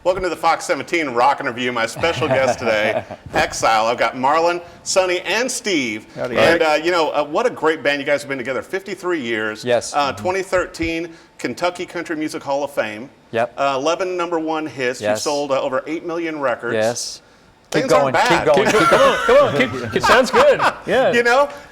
Welcome to the Fox 17 Rock Interview. My special guest today, Exile. I've got Marlon, Sonny, and Steve. Howdy. And what a great band. You guys have been together 53 years. Yes. 2013, Kentucky Country Music Hall of Fame. Yep. 11 #1 hits. Yes. You've sold over 8 million records. Yes. Things Keep going. aren't bad. Keep going. Come on. It sounds good. Yeah.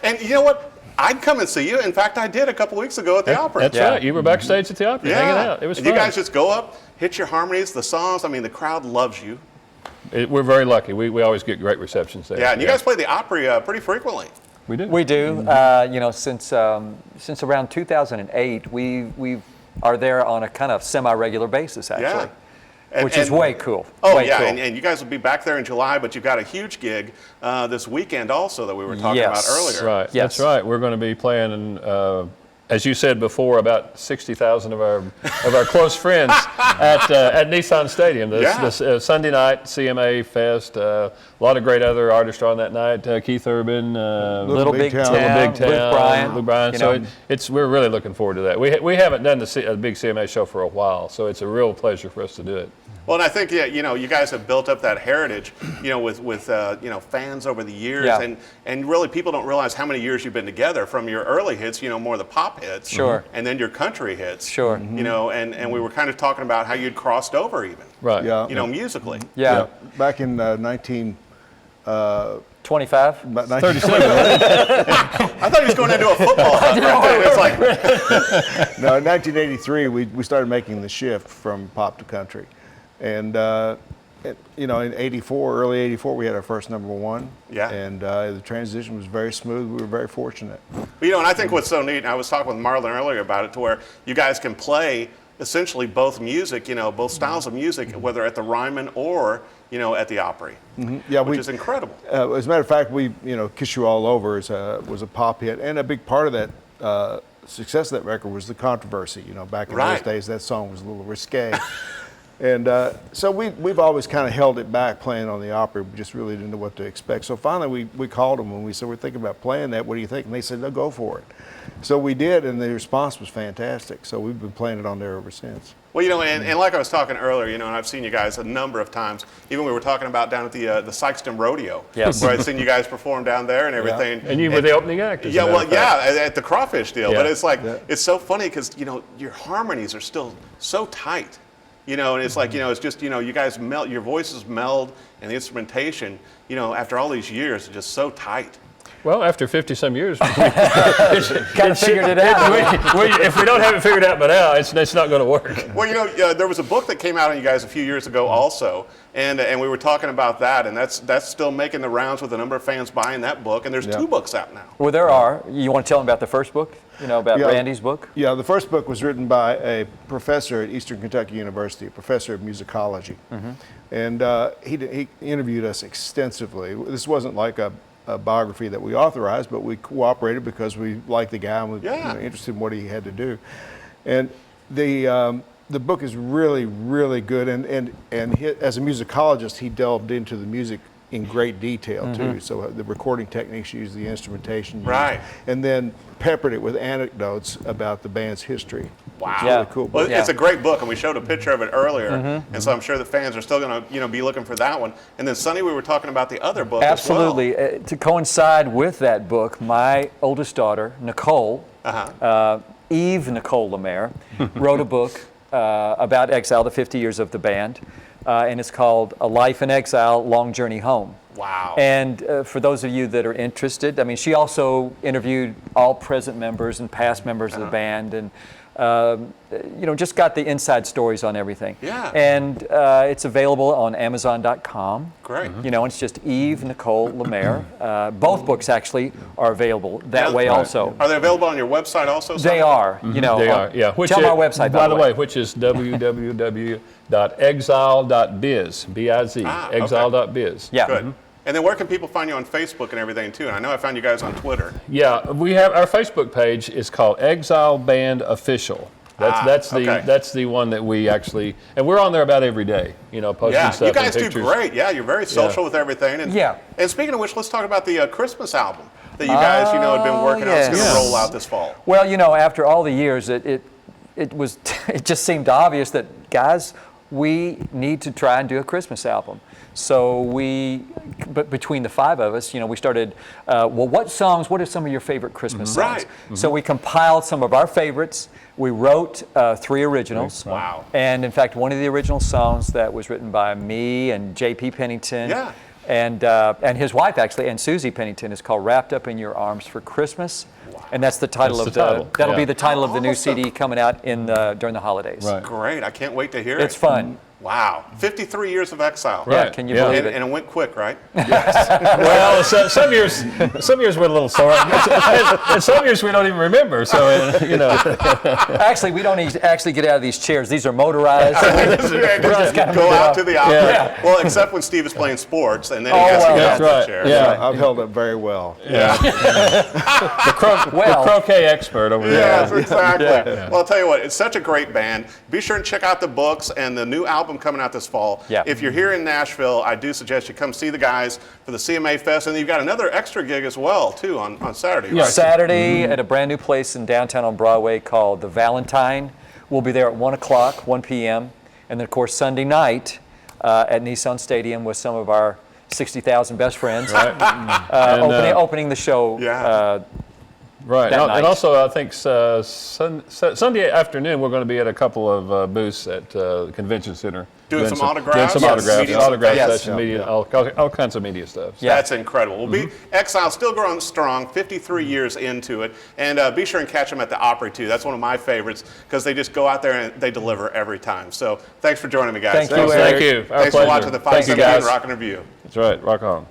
And you know what? I'd come and see you. In fact, I did a couple weeks ago at the Opry. That's right. You were backstage at the Opry hanging out. It was and fun. you guys just go up, hit your harmonies, the songs. I mean, the crowd loves you. We're very lucky. We always get great receptions there. Yeah, and you guys play the Opry pretty frequently. We do. We do. Since around 2008, we are there on a kind of semi-regular basis, actually. Yeah. Which is way cool. Oh, way yeah, cool. and you guys will be back there in July, but you've got a huge gig this weekend also that we were talking about earlier. Right, Yes. that's right. We're going to be playing, as you said before, about 60,000 of our close friends at Nissan Stadium this Sunday night, CMA Fest. A lot of great other artists on that night. Keith Urban, Little Big Town, Luke Bryan. You know. So we're really looking forward to that. We haven't done a big CMA show for a while, so it's a real pleasure for us to do it. Well, and I think you guys have built up that heritage, with fans over the years, and really people don't realize how many years you've been together from your early hits, more the pop hits, Sure, and then your country hits, sure, and we were kind of talking about how you'd crossed over even, Right, musically. Yeah. Back in 25? 37. I thought he was going into a football. It's like No, in 1983, we started making the shift from pop to country. And, in early 84, we had our first #1. Yeah. And the transition was very smooth. We were very fortunate. and I think what's so neat, and I was talking with Marlon earlier about it, to where you guys can play essentially both music, both styles of music, whether at the Ryman or, at the Opry, which is incredible. As a matter of fact, Kiss You All Over was a pop hit. And a big part of that success of that record was the controversy. Back in those days, that song was a little risque. And so we've always kind of held it back playing on the Opry. We just really didn't know what to expect. So finally we called them and we said, we're thinking about playing that. What do you think? And they said, no, go for it. So we did, and the response was fantastic. So we've been playing it on there ever since. Well, and like I was talking earlier, and I've seen you guys a number of times. Even we were talking about down at the Sykeston Rodeo, Yes. where I'd seen you guys perform down there and everything. And you were the opening act. Yeah, at the Crawfish deal. Yeah. But it's like it's so funny because your harmonies are still so tight. And it's like, it's just, you guys meld, your voices meld, and the instrumentation, after all these years, is just so tight. Well, after 50-some years, Kind of figured it out. if we don't have it figured out by now, it's not going to work. Well, there was a book that came out on you guys a few years ago also, and we were talking about that, and that's still making the rounds with a number of fans buying that book, and there's 2 books out now. Well, there are. You want to tell them about the first book? About Randy's book? Yeah, the first book was written by a professor at Eastern Kentucky University, a professor of musicology. And he interviewed us extensively. This wasn't like a biography that we authorized, but we cooperated because we liked the guy and were interested in what he had to do. And the book is really, really good. And as a musicologist, he delved into the music in great detail too. So the recording techniques used, the instrumentation used, and then peppered it with anecdotes about the band's history. Wow, it's a really cool book. Well, it's a great book, and we showed a picture of it earlier, and so I'm sure the fans are still going to be looking for that one. And then Sonny, we were talking about the other book. Absolutely. As well. To coincide with that book, my oldest daughter, Nicole, Eve Nicole LeMaire, wrote a book about Exile, the 50 years of the band. And it's called A Life in Exile, Long Journey Home. Wow. And for those of you that are interested, she also interviewed all present members and past members of the band, and just got the inside stories on everything. Yeah. And it's available on Amazon.com. Great. It's just Eve Nicole LeMaire. Both books actually are available that way also. Are they available on your website also? They are. They are. Yeah. Tell our website, by the way, which is www.exile.biz. B-I-Z. Exile.biz. Yeah. Good. And then where can people find you on Facebook and everything too? And I know I found you guys on Twitter. Yeah, we have our Facebook page is called Exile Band Official. That's the one that we actually, and we're on there about every day, posting stuff. Yeah, you guys and do pictures. great. Yeah, you're very social with everything. And, and speaking of which, let's talk about the Christmas album that you guys, had been working on. It's going to roll out this fall. Well, after all the years, it just seemed obvious that, guys, we need to try and do a Christmas album. So but between the 5 of us, we started, what are some of your favorite Christmas songs? Right. So we compiled some of our favorites. We wrote 3 originals. Wow. And in fact, one of the original songs that was written by me and J.P. Pennington and his wife, actually, and Susie Pennington, is called Wrapped Up in Your Arms for Christmas. Wow. And that's the title that'll be the title of the new CD coming out during the holidays. Right. Great. I can't wait to hear it. It's fun. Wow. 53 years of Exile. Yeah, can you believe it? And it went quick, right? Well, some years went a little sore, and some years we don't even remember. So Actually, we don't need to actually get out of these chairs. These are motorized. Go out to the opera. Yeah. Well, except when Steve is playing sports, and then he has to get out of the chair. Yeah. I've held up very well. Yeah. the croquet expert over there. Yes, exactly. Well, I'll tell you what, it's such a great band. Be sure and check out the books and the new album coming out this fall. Yeah. If you're here in Nashville, I do suggest you come see the guys for the CMA Fest, and you've got another extra gig as well, too, on Saturday. Yeah. Right? Saturday at a brand new place in downtown on Broadway called The Valentine. We'll be there at 1 p.m. And then, of course, Sunday night at Nissan Stadium with some of our 60,000 best friends. Right. Opening the show. Right, that night. And also I think Sunday afternoon we're going to be at a couple of booths at the convention center. Doing some autographs? Doing some autographs, Autograph session, media, all kinds of media stuff. So. Yeah. That's incredible. Well, Exile still growing strong, 53 years into it. And be sure and catch them at the Opry, too. That's one of my favorites because they just go out there and they deliver every time. So thanks for joining me, guys. Thank you, Eric. Thank you. Our Thanks pleasure. for watching the Thank you, 517 guys. Rock and Review. That's right. Rock on.